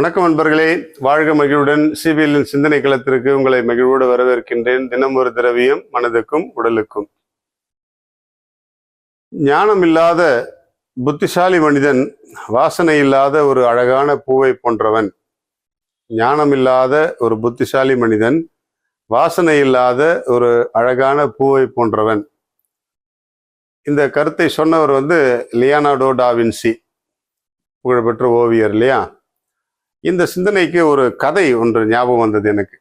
வணக்கம் நண்பர்களே, வாழ்க மகிழ்வுடன் சிபிஎல்லின் சிந்தனை களத்திற்கு உங்களை மகிழ்வோடு வரவேற்கின்றேன். தினம் ஒரு திரவியம் மனதுக்கும் உடலுக்கும். ஞானம் இல்லாத புத்திசாலி மனிதன் வாசனை இல்லாத ஒரு அழகான பூவை போன்றவன். ஞானம் இல்லாத ஒரு புத்திசாலி மனிதன் வாசனை இல்லாத ஒரு அழகான பூவை போன்றவன். இந்த கருத்தை சொன்னவர் லியோனார்டோ டா வின்சி, புகழ்பெற்ற ஓவியர் இல்லையா? இந்த சிந்தனைக்கு ஒரு கதை ஒன்று ஞாபகம் வந்தது எனக்கு.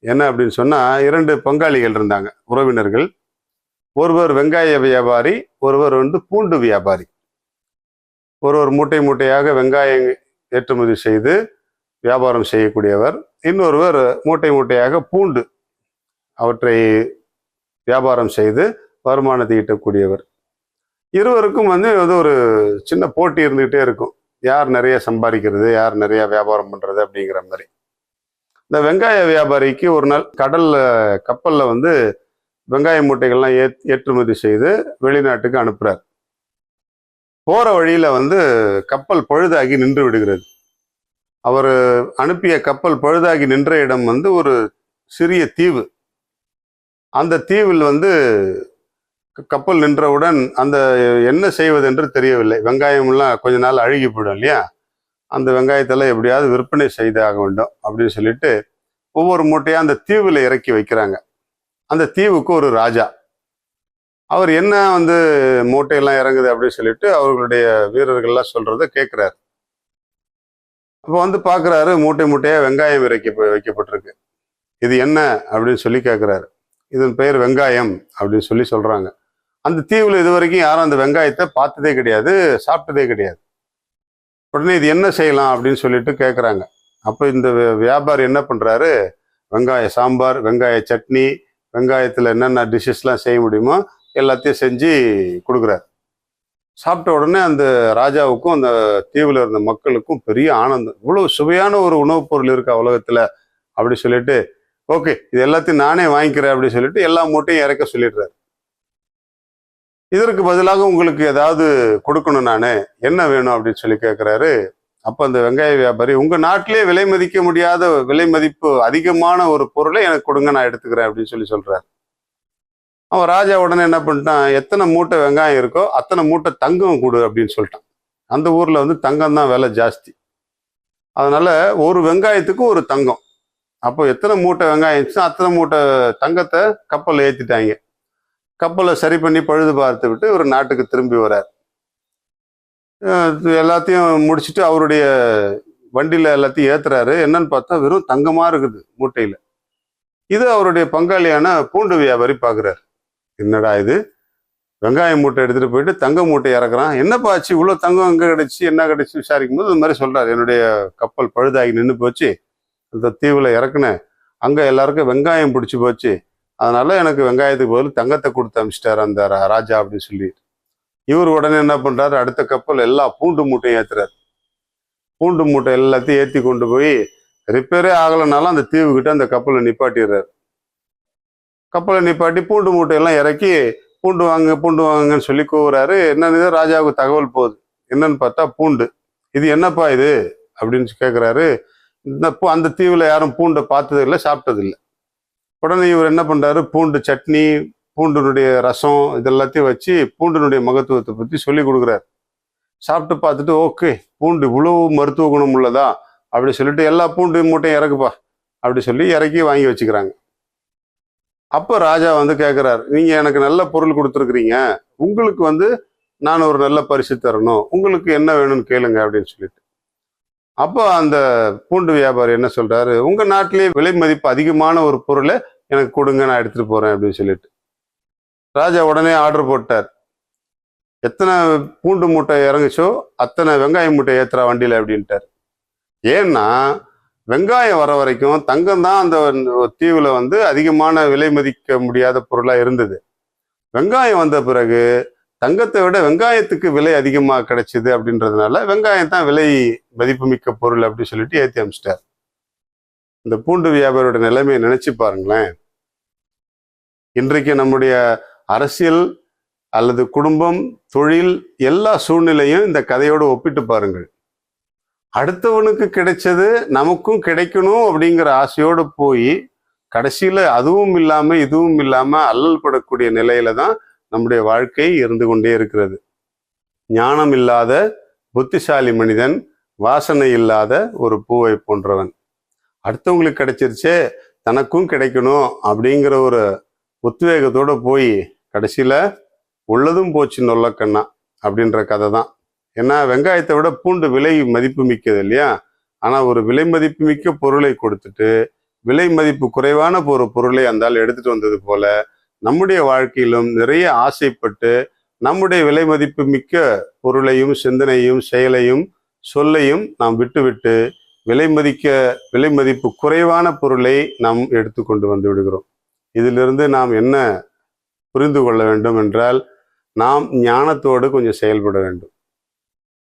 என்ன அப்படின்னு சொன்னா, 2 பங்காளிகள் இருந்தாங்க, உறவினர்கள். ஒருவர் வெங்காய வியாபாரி, ஒருவர் பூண்டு வியாபாரி. ஒருவர் மூட்டை மூட்டையாக வெங்காயம் ஏற்றுமதி செய்து வியாபாரம் செய்யக்கூடியவர். இன்னொருவர் மூட்டை மூட்டையாக பூண்டு அவற்றை வியாபாரம் செய்து வருமானத்தை ஈட்டக்கூடியவர். இருவருக்கும் ஒரு சின்ன போட்டி இருந்துகிட்டே இருக்கும். யார் நிறைய சம்பாதிக்கிறது, யார் நிறைய வியாபாரம் பண்றது அப்படிங்கிற மாதிரி. இந்த வெங்காய வியாபாரிக்கு ஒரு நாள் கப்பல்ல வெங்காய மூட்டைகள்லாம் ஏற்றுமதி செய்து வெளிநாட்டுக்கு அனுப்புறார். போற வழியில கப்பல் பழுதாகி நின்று விடுகிறது. அவர் அனுப்பிய கப்பல் பழுதாகி நின்ற இடம் ஒரு சிறிய தீவு. அந்த தீவில் கப்பல் நின்றவுடன் அந்த என்ன செய்வது என்று தெரியவில்லை. வெங்காயம்லாம் கொஞ்ச நாள் அழுகி போயிடும் இல்லையா? அந்த வெங்காயத்தெல்லாம் எப்படியாவது விற்பனை செய்தாக வேண்டும் அப்படின்னு சொல்லிட்டு ஒவ்வொரு மூட்டையா அந்த தீவுல இறக்கி வைக்கிறாங்க. அந்த தீவுக்கு ஒரு ராஜா, அவர் என்ன மூட்டையெல்லாம் இறங்குது அப்படின்னு சொல்லிட்டு அவர்களுடைய வீரர்கள்லாம் சொல்றத கேட்கிறாரு. அப்போ பாக்குறாரு, மூட்டை மூட்டையா வெங்காயம் வைக்கப்பட்டிருக்கு. இது என்ன அப்படின்னு சொல்லி கேட்கிறாரு. இதன் பெயர் வெங்காயம் அப்படின்னு சொல்றாங்க. அந்த தீவுல இதுவரைக்கும் யாரும் அந்த வெங்காயத்தை பார்த்ததே கிடையாது, சாப்பிட்டதே கிடையாது. உடனே இது என்ன செய்யலாம் அப்படின்னு சொல்லிட்டு கேட்குறாங்க. அப்போ இந்த வியாபாரி என்ன பண்றாரு, வெங்காய சாம்பார், வெங்காய சட்னி, வெங்காயத்துல என்னென்ன டிஷ்ஷஸ்லாம் செய்ய முடியுமோ எல்லாத்தையும் செஞ்சு கொடுக்குறாரு. சாப்பிட்ட உடனே அந்த ராஜாவுக்கும் அந்த தீவுல இருந்த மக்களுக்கும் பெரிய ஆனந்தம். இவ்வளவு சுவையான ஒரு உணவுப் பொருள் இருக்கா உலகத்துல அப்படி சொல்லிட்டு, ஓகே இது எல்லாத்தையும் நானே வாங்கிக்கிறேன் அப்படின்னு சொல்லிட்டு எல்லா மூட்டையும் இறக்க சொல்லிடுறாரு. இதற்கு பதிலாக உங்களுக்கு ஏதாவது கொடுக்கணும், நானு என்ன வேணும் அப்படின்னு சொல்லி கேட்கிறாரு. அப்ப அந்த வெங்காய வியாபாரி, உங்க நாட்டிலே விலை மதிக்க முடியாத, விலை மதிப்பு அதிகமான ஒரு பொருளை எனக்கு கொடுங்க, நான் எடுத்துக்கிறேன் அப்படின்னு சொல்றாரு. அவன் ராஜா உடனே என்ன பண்ணிட்டான், எத்தனை மூட்டை வெங்காயம் இருக்கோ அத்தனை மூட்டை தங்கம் கொடு அப்படின்னு சொல்லிட்டான். அந்த ஊர்ல தங்கம் தான் விலை ஜாஸ்தி. அதனால ஒரு வெங்காயத்துக்கு ஒரு தங்கம். அப்போ எத்தனை மூட்டை வெங்காயம் இருந்துச்சுன்னா அத்தனை மூட்டை தங்கத்தை கப்பலில் ஏற்றிட்டாங்க. கப்பலை சரி பண்ணி பழுது பார்த்து விட்டு ஒரு நாட்டுக்கு திரும்பி வரார். எல்லாத்தையும் முடிச்சுட்டு அவருடைய வண்டியில எல்லாத்தையும் ஏத்துறாரு. என்னன்னு பார்த்தா வெறும் தங்கமா இருக்குது மூட்டையில. இது அவருடைய பங்காளியான பூண்டு வியாபாரி பாக்குறாரு. என்னடா இது, வெங்காய மூட்டை எடுத்துட்டு போயிட்டு தங்க மூட்டை இறக்குறான், என்னப்பா ஆச்சு, இவ்வளவு தங்கம் எங்க கிடைச்சி, என்ன கிடைச்சி விசாரிக்கும் போது இந்த மாதிரி சொல்றாரு. என்னுடைய கப்பல் பழுதாகி நின்று போச்சு, அந்த தீவுல இறக்குனேன், அங்க எல்லாருக்கும் வெங்காயம் பிடிச்சி போச்சு, அதனால எனக்கு வெங்காயத்துக்கு பதில் தங்கத்தை கொடுத்து அனுப்பிச்சிட்டாரு அந்த ராஜா அப்படின்னு சொல்லி. இவர் உடனே என்ன பண்றாரு, அடுத்த கப்பல் எல்லா பூண்டு மூட்டையும் ஏத்துறாரு. பூண்டு மூட்டை எல்லாத்தையும் ஏற்றி கொண்டு போய் ரிப்பேரே ஆகலைனாலும் அந்த தீவுகிட்ட அந்த கப்பலை நிப்பாட்டிடுறாரு. கப்பலை நிப்பாட்டி பூண்டு மூட்டையெல்லாம் இறக்கி பூண்டு வாங்கன்னு சொல்லி கூவுறாரு. என்னன்னு ராஜாவுக்கு தகவல் போகுது. என்னன்னு பார்த்தா பூண்டு. இது என்னப்பா இது அப்படின்னு கேட்குறாரு. அந்த தீவுல யாரும் பூண்டை பார்த்தது இல்லை, சாப்பிட்டது இல்லை. உடனே இவர் என்ன பண்றாரு, பூண்டு சட்னி, பூண்டினுடைய ரசம் இதெல்லாத்தையும் வச்சு பூண்டினுடைய மகத்துவத்தை பத்தி சொல்லி கொடுக்குறாரு. சாப்பிட்டு பார்த்துட்டு, ஓகே பூண்டு இவ்வளவு மருத்துவ குணம் உள்ளதா அப்படி சொல்லிட்டு எல்லா பூண்டு மூட்டையும் இறக்குப்பா அப்படி சொல்லி இறக்கி வாங்கி வச்சுக்கிறாங்க. அப்போ ராஜா கேட்கிறாரு, நீங்க எனக்கு நல்ல பொருள் கொடுத்துருக்குறீங்க, உங்களுக்கு நான் ஒரு நல்ல பரிசு தரணும், உங்களுக்கு என்ன வேணும்னு கேளுங்க அப்படின்னு சொல்லிட்டு. அப்போ அந்த பூண்டு வியாபாரி என்ன சொல்றாரு, உங்க நாட்டிலேயே விலை மதிப்பு அதிகமான ஒரு பொருளை எனக்கு கொடுங்க, நான் எடுத்துட்டு போறேன் அப்படின்னு சொல்லிட்டு. ராஜா உடனே ஆர்டர் போட்டார். எத்தனை பூண்டு மூட்டை இறங்குச்சோ அத்தனை வெங்காய மூட்டை ஏத்துறா வண்டியில அப்படின்ட்டார். ஏன்னா வெங்காயம் வர வரைக்கும் தங்கம் தான் அந்த தீவுல அதிகமான விலை மதிக்க முடியாத பொருளா இருந்தது. வெங்காயம் வந்த பிறகு தங்கத்தை விட வெங்காயத்துக்கு விலை அதிகமாக கிடைச்சிது அப்படின்றதுனால வெங்காயம் தான் விலை மதிப்புமிக்க பொருள் அப்படின்னு சொல்லிட்டு ஏற்றி அமிச்சிட்டார். இந்த பூண்டு வியாபாரியோட நிலைமையை நினைச்சு பாருங்களேன். இன்றைக்கு நம்முடைய அரசியல் அல்லது குடும்பம், தொழில் எல்லா சூழ்நிலையும் இந்த கதையோடு ஒப்பிட்டு பாருங்கள். அடுத்தவனுக்கு கிடைச்சது நமக்கும் கிடைக்கணும் அப்படிங்கிற ஆசையோடு போய் கடைசியில அதுவும் இல்லாம இதுவும் இல்லாம அல்லல் படக்கூடிய நிலையில தான் நம்முடைய வாழ்க்கை இருந்து கொண்டே இருக்கிறது. ஞானம் இல்லாத புத்திசாலி மனிதன் வாசனை இல்லாத ஒரு பூவை போன்றவன். அடுத்தவங்களுக்கு கிடைச்சிருச்சே, தனக்கும் கிடைக்கணும் அப்படிங்கிற ஒரு உத்வேகத்தோட போய் கடைசியில உள்ளதும் போச்சு நொல்லக்கண்ணா அப்படின்ற கதை தான். ஏன்னா வெங்காயத்தை விட பூண்டு விலை மதிப்பு மிக்கது இல்லையா? ஆனா ஒரு விலை மதிப்பு மிக்க பொருளை கொடுத்துட்டு விலை மதிப்பு குறைவான ஒரு பொருளை அந்த ஆள் எடுத்துட்டு வந்தது போல நம்முடைய வாழ்க்கையிலும் நிறைய ஆசைப்பட்டு நம்முடைய விலை மதிப்பு மிக்க பொருளையும் சிந்தனையும் செயலையும் சொல்லையும் நாம் விட்டுவிட்டு விலை மதிப்பு குறைவான பொருளை நாம் எடுத்து கொண்டு வந்து விடுகிறோம். இதிலிருந்து நாம் என்ன புரிந்து கொள்ள வேண்டும் என்றால், நாம் ஞானத்தோடு கொஞ்சம் செயல்பட வேண்டும்.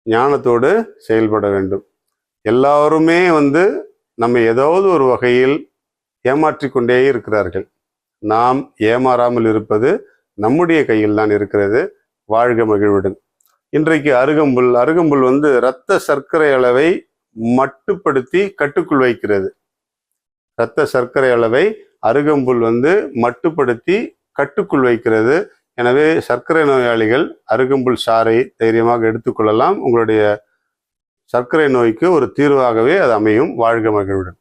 ஞானத்தோடு செயல்பட வேண்டும். எல்லாருமே நம்ம ஏதாவது ஒரு வகையில் ஏமாற்றிக்கொண்டே இருக்கிறார்கள். நாம் ஏமாறாமல் இருப்பது நம்முடைய கையில் தான் இருக்கிறது. வாழ்க மகிழ்வுடன். இன்றைக்கு அருகம்புல் இரத்த சர்க்கரை அளவை மட்டுப்படுத்தி கட்டுக்குள் வைக்கிறது. இரத்த சர்க்கரை அளவை அருகம்புல் மட்டுப்படுத்தி கட்டுக்குள் வைக்கிறது. எனவே சர்க்கரை நோயாளிகள் அருகம்புல் சாறை தைரியமாக எடுத்துக்கொள்ளலாம். உங்களுடைய சர்க்கரை நோய்க்கு ஒரு தீர்வாகவே அது அமையும். வாழ்க மகிழ்வுடன்.